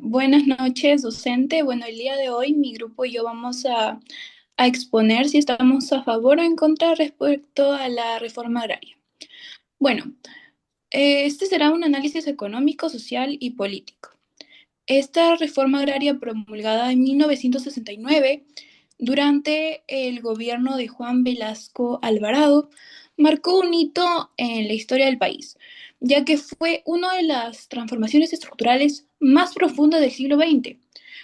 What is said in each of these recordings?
Buenas noches, docente. Bueno, el día de hoy mi grupo y yo vamos a exponer si estamos a favor o en contra respecto a la reforma agraria. Bueno, este será un análisis económico, social y político. Esta reforma agraria promulgada en 1969 durante el gobierno de Juan Velasco Alvarado marcó un hito en la historia del país, ya que fue una de las transformaciones estructurales más profundas del siglo XX,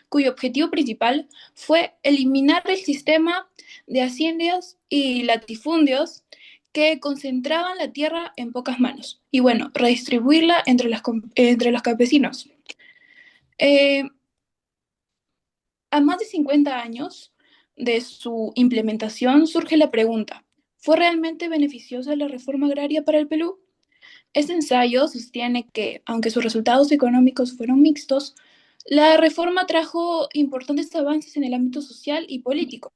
cuyo objetivo principal fue eliminar el sistema de haciendas y latifundios que concentraban la tierra en pocas manos y bueno, redistribuirla entre los campesinos. Eh, a más de 50 años de su implementación surge la pregunta, ¿fue realmente beneficiosa la reforma agraria para el Perú? Este ensayo sostiene que, aunque sus resultados económicos fueron mixtos, la reforma trajo importantes avances en el ámbito social y político,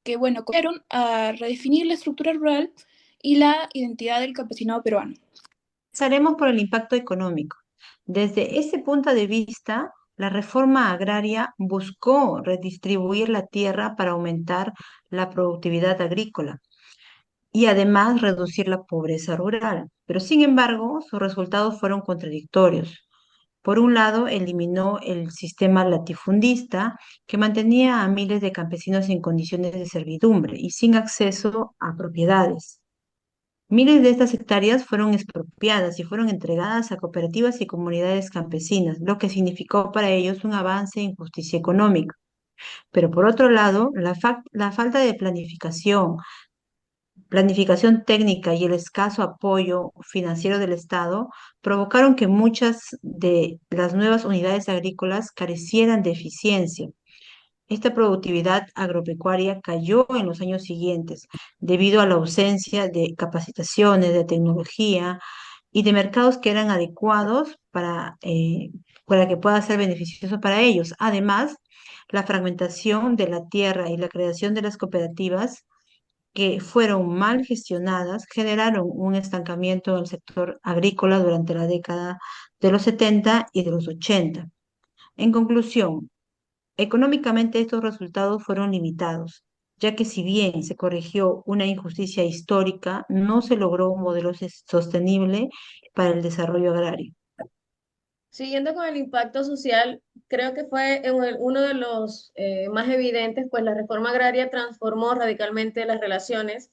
que, bueno, contribuyeron a redefinir la estructura rural y la identidad del campesinado peruano. Empezaremos por el impacto económico. Desde ese punto de vista, la reforma agraria buscó redistribuir la tierra para aumentar la productividad agrícola y además reducir la pobreza rural. Pero sin embargo, sus resultados fueron contradictorios. Por un lado, eliminó el sistema latifundista que mantenía a miles de campesinos en condiciones de servidumbre y sin acceso a propiedades. Miles de estas hectáreas fueron expropiadas y fueron entregadas a cooperativas y comunidades campesinas, lo que significó para ellos un avance en justicia económica. Pero por otro lado, la falta de planificación técnica y el escaso apoyo financiero del Estado provocaron que muchas de las nuevas unidades agrícolas carecieran de eficiencia. Esta productividad agropecuaria cayó en los años siguientes debido a la ausencia de capacitaciones, de tecnología y de mercados que eran adecuados para que pueda ser beneficioso para ellos. Además, la fragmentación de la tierra y la creación de las cooperativas que fueron mal gestionadas generaron un estancamiento en el sector agrícola durante la década de los 70 y de los 80. En conclusión, económicamente estos resultados fueron limitados, ya que si bien se corrigió una injusticia histórica, no se logró un modelo sostenible para el desarrollo agrario. Siguiendo con el impacto social, creo que fue uno de los más evidentes, pues la reforma agraria transformó radicalmente las relaciones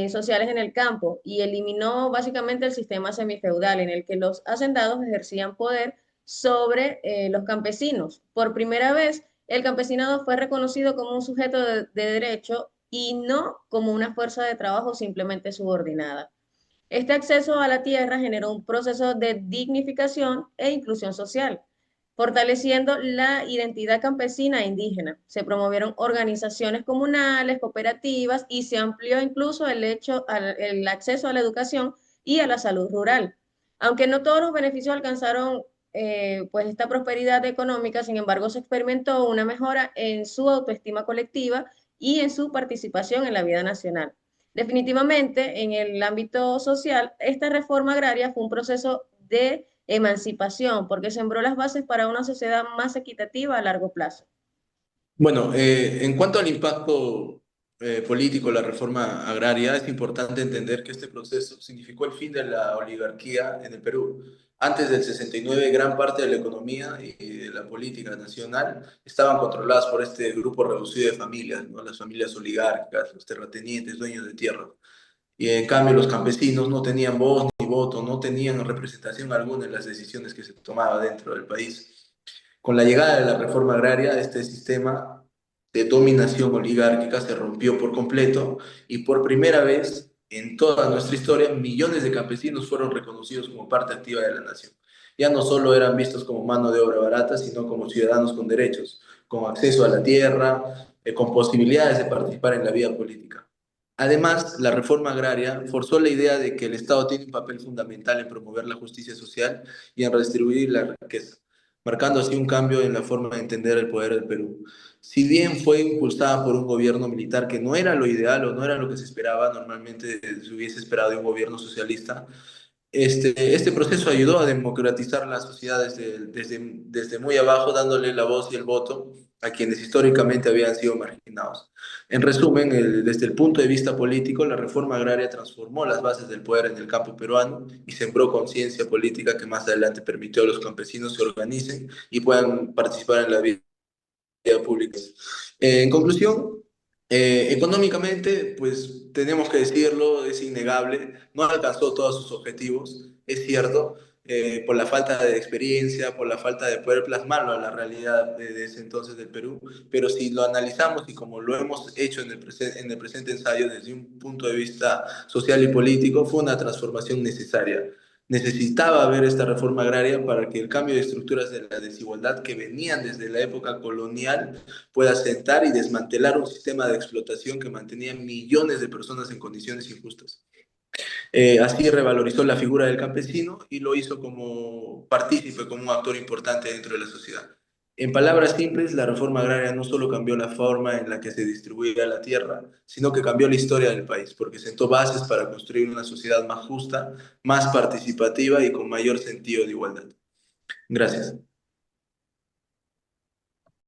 sociales en el campo y eliminó básicamente el sistema semifeudal en el que los hacendados ejercían poder sobre los campesinos. Por primera vez, el campesinado fue reconocido como un sujeto de derecho y no como una fuerza de trabajo simplemente subordinada. Este acceso a la tierra generó un proceso de dignificación e inclusión social, fortaleciendo la identidad campesina e indígena. Se promovieron organizaciones comunales, cooperativas y se amplió incluso el acceso a la educación y a la salud rural. Aunque no todos los beneficios alcanzaron pues esta prosperidad económica, sin embargo se experimentó una mejora en su autoestima colectiva y en su participación en la vida nacional. Definitivamente, en el ámbito social, esta reforma agraria fue un proceso de emancipación porque sembró las bases para una sociedad más equitativa a largo plazo. Bueno, en cuanto al impacto político de la reforma agraria, es importante entender que este proceso significó el fin de la oligarquía en el Perú. Antes del 69, gran parte de la economía y de la política nacional estaban controladas por este grupo reducido de familias, ¿no? Las familias oligárquicas, los terratenientes, dueños de tierra. Y en cambio los campesinos no tenían voz ni voto, no tenían representación alguna en las decisiones que se tomaban dentro del país. Con la llegada de la reforma agraria, este sistema de dominación oligárquica se rompió por completo y por primera vez en toda nuestra historia, millones de campesinos fueron reconocidos como parte activa de la nación. Ya no solo eran vistos como mano de obra barata, sino como ciudadanos con derechos, con acceso a la tierra, con posibilidades de participar en la vida política. Además, la reforma agraria forzó la idea de que el Estado tiene un papel fundamental en promover la justicia social y en redistribuir la riqueza, marcando así un cambio en la forma de entender el poder del Perú. Si bien fue impulsada por un gobierno militar que no era lo ideal o no era lo que se esperaba, normalmente se hubiese esperado de un gobierno socialista, Este proceso ayudó a democratizar la sociedad desde muy abajo, dándole la voz y el voto a quienes históricamente habían sido marginados. En resumen, desde el punto de vista político, la reforma agraria transformó las bases del poder en el campo peruano y sembró conciencia política que más adelante permitió a los campesinos se organicen y puedan participar en la vida públicas. En conclusión, económicamente, pues tenemos que decirlo, es innegable, no alcanzó todos sus objetivos, es cierto, por la falta de experiencia, por la falta de poder plasmarlo a la realidad de ese entonces del Perú, pero si lo analizamos y como lo hemos hecho en el presente ensayo desde un punto de vista social y político, fue una transformación necesaria. Necesitaba haber esta reforma agraria para que el cambio de estructuras de la desigualdad que venían desde la época colonial pueda sentar y desmantelar un sistema de explotación que mantenía millones de personas en condiciones injustas. Así revalorizó la figura del campesino y lo hizo como partícipe, como un actor importante dentro de la sociedad. En palabras simples, la reforma agraria no solo cambió la forma en la que se distribuía la tierra, sino que cambió la historia del país, porque sentó bases para construir una sociedad más justa, más participativa y con mayor sentido de igualdad. Gracias.